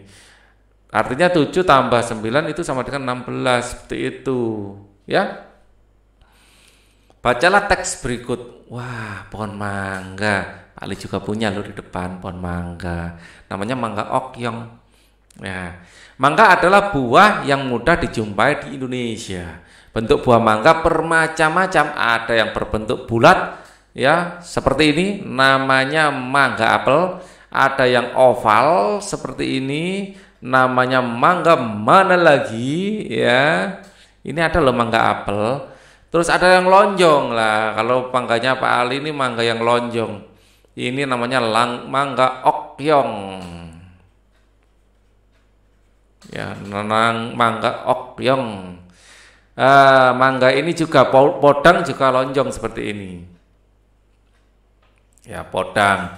Artinya 7 tambah 9 itu sama dengan 16, seperti itu. Ya. Bacalah teks berikut. Wah, pohon mangga. Pak Ali juga punya loh di depan pohon mangga. Namanya mangga okyong. Ya. Mangga adalah buah yang mudah dijumpai di Indonesia. Bentuk buah mangga bermacam-macam. Ada yang berbentuk bulat, ya, seperti ini, namanya mangga apel. Ada yang oval seperti ini, namanya mangga mana lagi, ya. Ini ada loh mangga apel. Terus ada yang lonjong lah. Kalau mangganya Pak Ali ini mangga yang lonjong. Ini namanya mangga okyong. Ya, mangga okyong. Mangga ini juga podang juga lonjong seperti ini. Ya, podang.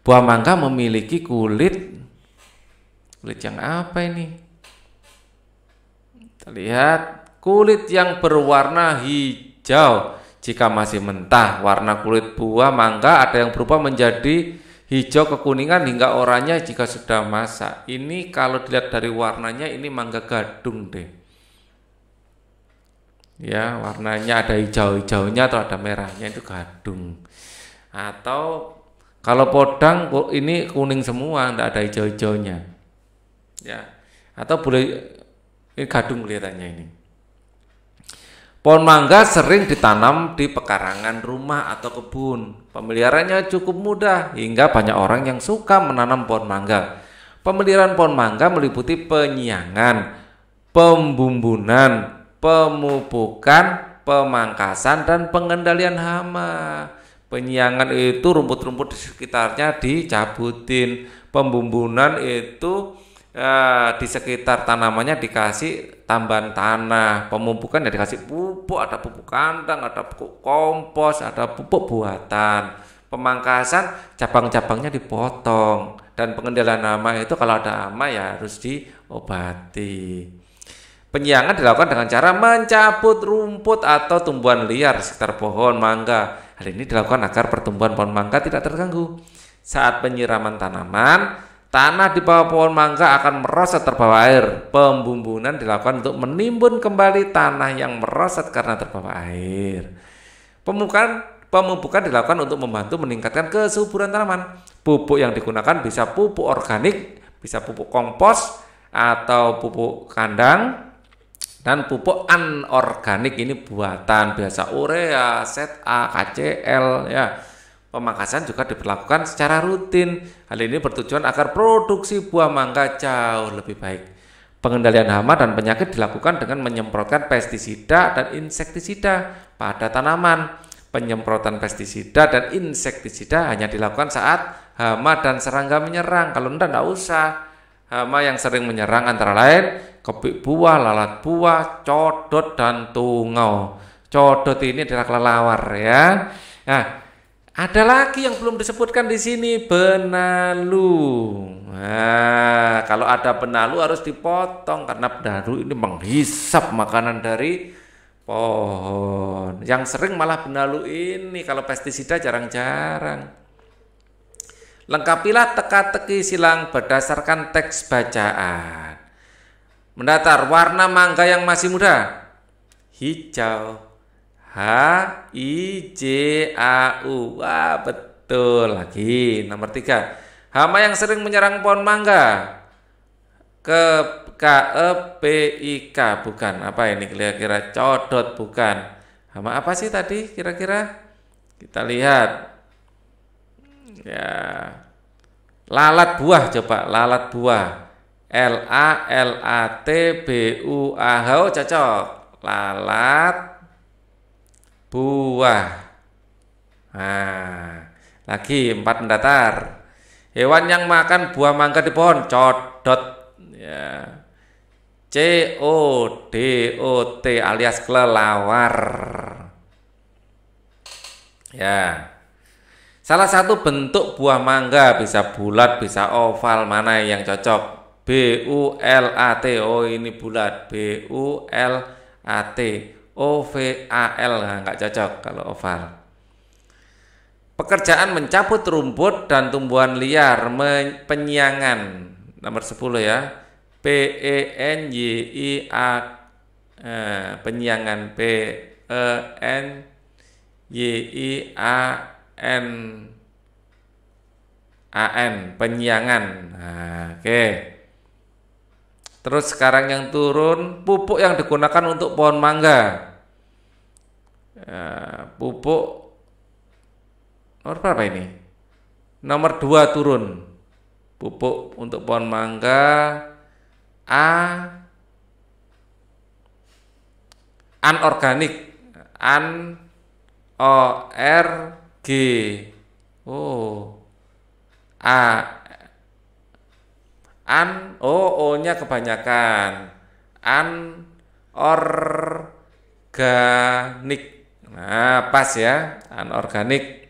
Buah mangga memiliki kulit yang apa ini? Kita lihat, kulit yang berwarna hijau jika masih mentah. Warna kulit buah mangga ada yang berubah menjadi hijau kekuningan hingga oranye jika sudah masak. Ini kalau dilihat dari warnanya ini mangga gadung deh. Ya, warnanya ada hijau-hijaunya atau ada merahnya, itu gadung. Atau kalau podang ini kuning semua, tidak ada hijau-hijaunya. Ya, atau boleh ini gadung kelihatannya ini. Pohon mangga sering ditanam di pekarangan rumah atau kebun. Pemeliharaannya cukup mudah hingga banyak orang yang suka menanam pohon mangga. Pemeliharaan pohon mangga meliputi penyiangan, pembumbunan, pemupukan, pemangkasan, dan pengendalian hama. Penyiangan itu rumput-rumput di sekitarnya dicabutin. Pembumbunan itu di sekitar tanamannya dikasih tambahan tanah, pemupukan ya dikasih pupuk, ada pupuk kandang, ada pupuk kompos, ada pupuk buatan. Pemangkasan cabang-cabangnya dipotong, dan pengendalian hama itu kalau ada hama ya harus diobati. Penyiangan dilakukan dengan cara mencabut rumput atau tumbuhan liar sekitar pohon mangga. Hal ini dilakukan agar pertumbuhan pohon mangga tidak terganggu. Saat penyiraman tanaman, tanah di bawah pohon mangga akan merosot terbawa air. Pembumbunan dilakukan untuk menimbun kembali tanah yang merosot karena terbawa air. Pemupukan dilakukan untuk membantu meningkatkan kesuburan tanaman. Pupuk yang digunakan bisa pupuk organik, bisa pupuk kompos, atau pupuk kandang. Dan pupuk anorganik ini buatan, biasa urea, ZA, KCL ya. Pemangkasan juga diperlakukan secara rutin. Hal ini bertujuan agar produksi buah mangga jauh lebih baik. Pengendalian hama dan penyakit dilakukan dengan menyemprotkan pestisida dan insektisida pada tanaman. Penyemprotan pestisida dan insektisida hanya dilakukan saat hama dan serangga menyerang. Kalau enggak usah. Hama yang sering menyerang antara lain kepik buah, lalat buah, codot, dan tungau. Codot ini adalah kelelawar ya. Nah, ada lagi yang belum disebutkan di sini, benalu. Nah, kalau ada benalu harus dipotong karena benalu ini menghisap makanan dari pohon. Yang sering malah benalu ini, kalau pestisida jarang-jarang. Lengkapilah teka-teki silang berdasarkan teks bacaan. Mendatar, warna mangga yang masih muda, hijau. HIJAU. Wah, betul. Lagi nomor 3. Hama yang sering menyerang pohon mangga, KEPIK. Bukan. Apa ini kira-kira? Codot. Bukan. Hama apa sih tadi kira-kira? Kita lihat. Ya, lalat buah, coba lalat buah, LALATBUAH. Oh, cocok, lalat buah. Nah, lagi 4 mendatar. Hewan yang makan buah mangga di pohon, codot ya, CODOT alias kelelawar ya. Salah satu bentuk buah mangga bisa bulat, bisa oval, mana yang cocok? BULAT. Oh, ini bulat. BULAT. OVAL. Nah, enggak cocok kalau oval. Pekerjaan mencabut rumput dan tumbuhan liar, penyiangan. Nomor 10 ya. PENYIA. Penyiangan. PENYIAN, penyiangan. Nah, oke. Terus sekarang yang turun, pupuk yang digunakan untuk pohon mangga. Pupuk nomor berapa ini? Nomor 2 turun. Pupuk untuk pohon mangga anorganik. ORG. Oh. O-nya kebanyakan. Anorganik. Nah, pas ya, anorganik.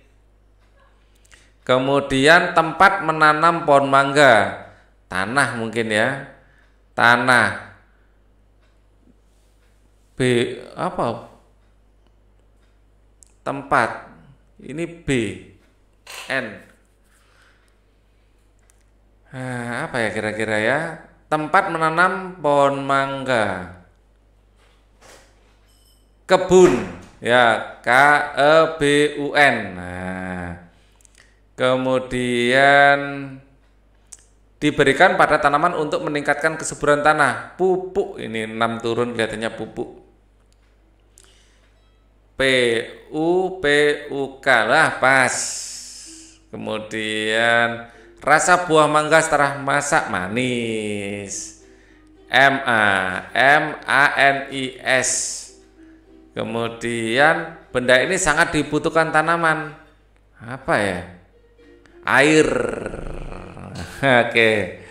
Kemudian tempat menanam pohon mangga. Tanah mungkin ya. Tanah. Apa? Tempat. Ini B. N. Nah, apa ya kira-kira ya? Tempat menanam pohon mangga. Kebun. Ya, KEBUN. Nah, kemudian diberikan pada tanaman untuk meningkatkan kesuburan tanah. Pupuk. Ini 6 turun kelihatannya pupuk. PUK lah, pas. Kemudian rasa buah mangga setelah masak manis. MANIS. Kemudian benda ini sangat dibutuhkan tanaman. Apa ya? Air. Oke.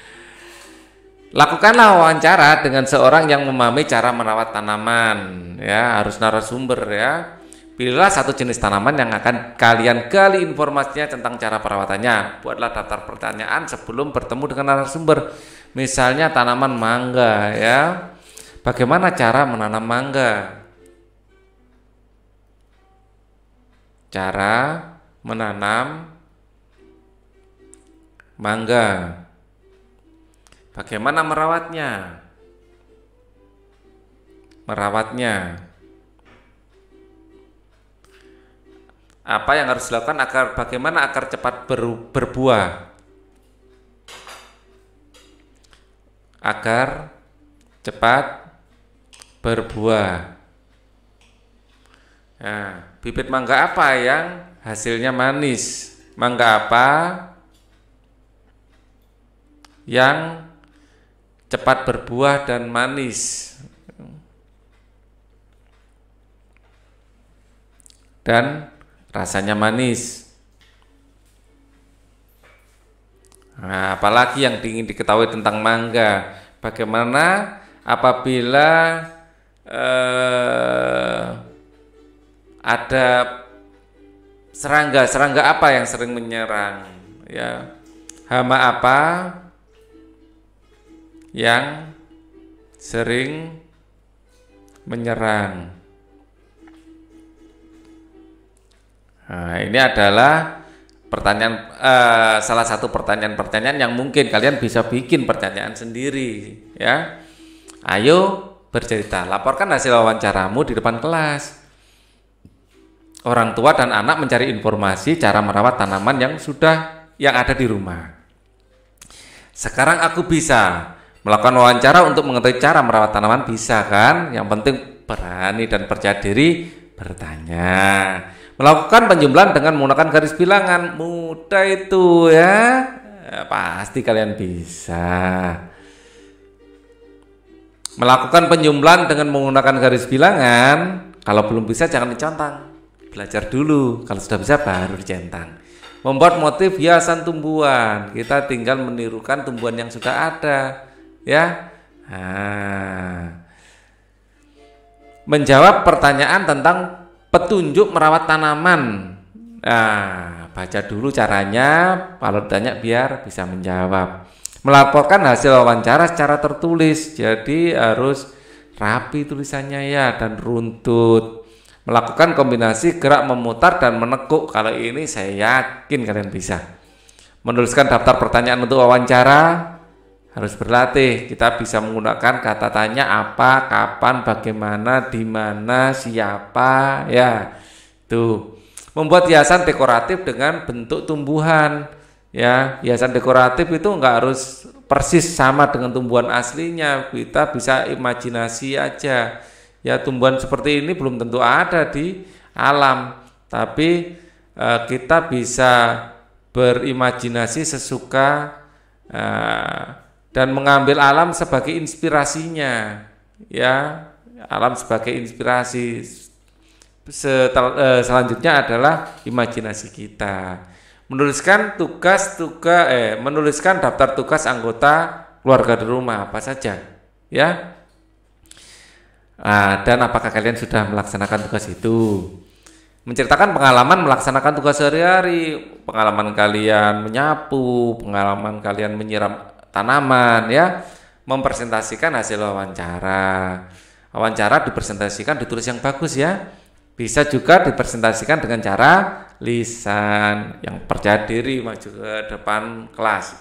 Lakukanlah wawancara dengan seorang yang memahami cara merawat tanaman, ya, harus narasumber ya. Pilihlah satu jenis tanaman yang akan kalian gali informasinya tentang cara perawatannya. Buatlah daftar pertanyaan sebelum bertemu dengan narasumber. Misalnya tanaman mangga ya. Bagaimana cara menanam mangga? Cara menanam mangga. Bagaimana merawatnya? Apa yang harus dilakukan bagaimana agar cepat berbuah? Agar cepat berbuah. Nah, bibit mangga apa yang hasilnya manis? Mangga apa yang cepat berbuah dan manis dan rasanya manis? Nah, apalagi yang ingin diketahui tentang mangga? Bagaimana apabila ada serangga apa yang sering menyerang? Ya, hama apa yang sering menyerang? Nah, ini adalah pertanyaan, salah satu pertanyaan yang mungkin kalian bisa bikin pertanyaan sendiri ya. Ayo bercerita, laporkan hasil wawancaramu di depan kelas. Orang tua dan anak mencari informasi cara merawat tanaman yang ada di rumah. Sekarang aku bisa melakukan wawancara untuk mengetahui cara merawat tanaman, bisa kan? Yang penting berani dan percaya diri bertanya. Melakukan penjumlahan dengan menggunakan garis bilangan, mudah itu ya. Pasti kalian bisa. Melakukan penjumlahan dengan menggunakan garis bilangan, kalau belum bisa jangan dicentang. Belajar dulu, kalau sudah bisa baru dicentang. Membuat motif hiasan tumbuhan, kita tinggal menirukan tumbuhan yang sudah ada. Ya, menjawab pertanyaan tentang petunjuk merawat tanaman. Nah, baca dulu caranya, kalau ditanya biar bisa menjawab. Melaporkan hasil wawancara secara tertulis, jadi harus rapi tulisannya ya dan runtut. Melakukan kombinasi gerak memutar dan menekuk, kalau ini saya yakin kalian bisa. Menuliskan daftar pertanyaan untuk wawancara, harus berlatih. Kita bisa menggunakan kata tanya apa, kapan, bagaimana, di mana, siapa, ya. Tuh. Membuat hiasan dekoratif dengan bentuk tumbuhan. Ya, hiasan dekoratif itu enggak harus persis sama dengan tumbuhan aslinya. Kita bisa imajinasi aja. Ya, tumbuhan seperti ini belum tentu ada di alam, tapi kita bisa berimajinasi sesuka dan mengambil alam sebagai inspirasinya, ya, alam sebagai inspirasi. Selanjutnya adalah imajinasi kita. Menuliskan menuliskan daftar tugas anggota keluarga di rumah apa saja, ya. Dan apakah kalian sudah melaksanakan tugas itu? Menceritakan pengalaman melaksanakan tugas sehari-hari, pengalaman kalian menyapu, pengalaman kalian menyiram tanaman, ya. Mempresentasikan hasil wawancara. Wawancara dipresentasikan, ditulis yang bagus ya. Bisa juga dipresentasikan dengan cara lisan, yang percaya diri maju ke depan kelas.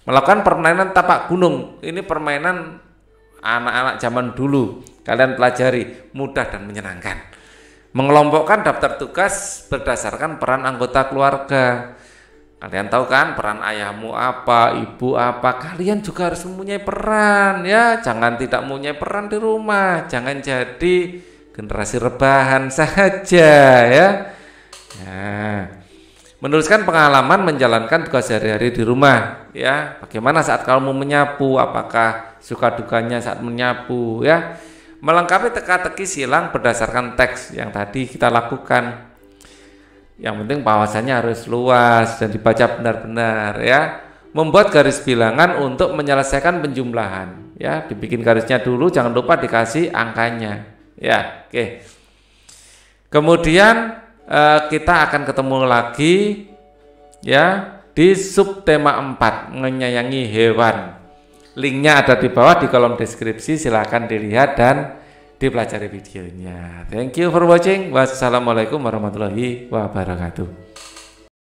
Melakukan permainan tapak gunung. Ini permainan anak-anak zaman dulu. Kalian pelajari, mudah dan menyenangkan. Mengelompokkan daftar tugas berdasarkan peran anggota keluarga. Kalian tahu kan peran ayahmu apa, ibu apa, kalian juga harus mempunyai peran ya. Jangan tidak mempunyai peran di rumah, jangan jadi generasi rebahan saja ya. Nah, menuliskan pengalaman menjalankan tugas sehari-hari di rumah ya. Bagaimana saat kamu menyapu, apakah suka dukanya saat menyapu ya. Melengkapi teka-teki silang berdasarkan teks yang tadi kita lakukan. Yang penting bahwasannya harus luas dan dibaca benar-benar ya. membuat garis bilangan untuk menyelesaikan penjumlahan. Ya, dibikin garisnya dulu, jangan lupa dikasih angkanya. Ya, oke. Kemudian kita akan ketemu lagi ya di subtema 4, menyayangi hewan. Linknya ada di bawah di kolom deskripsi, silahkan dilihat dan dipelajari videonya. Thank you for watching. Wassalamualaikum warahmatullahi wabarakatuh.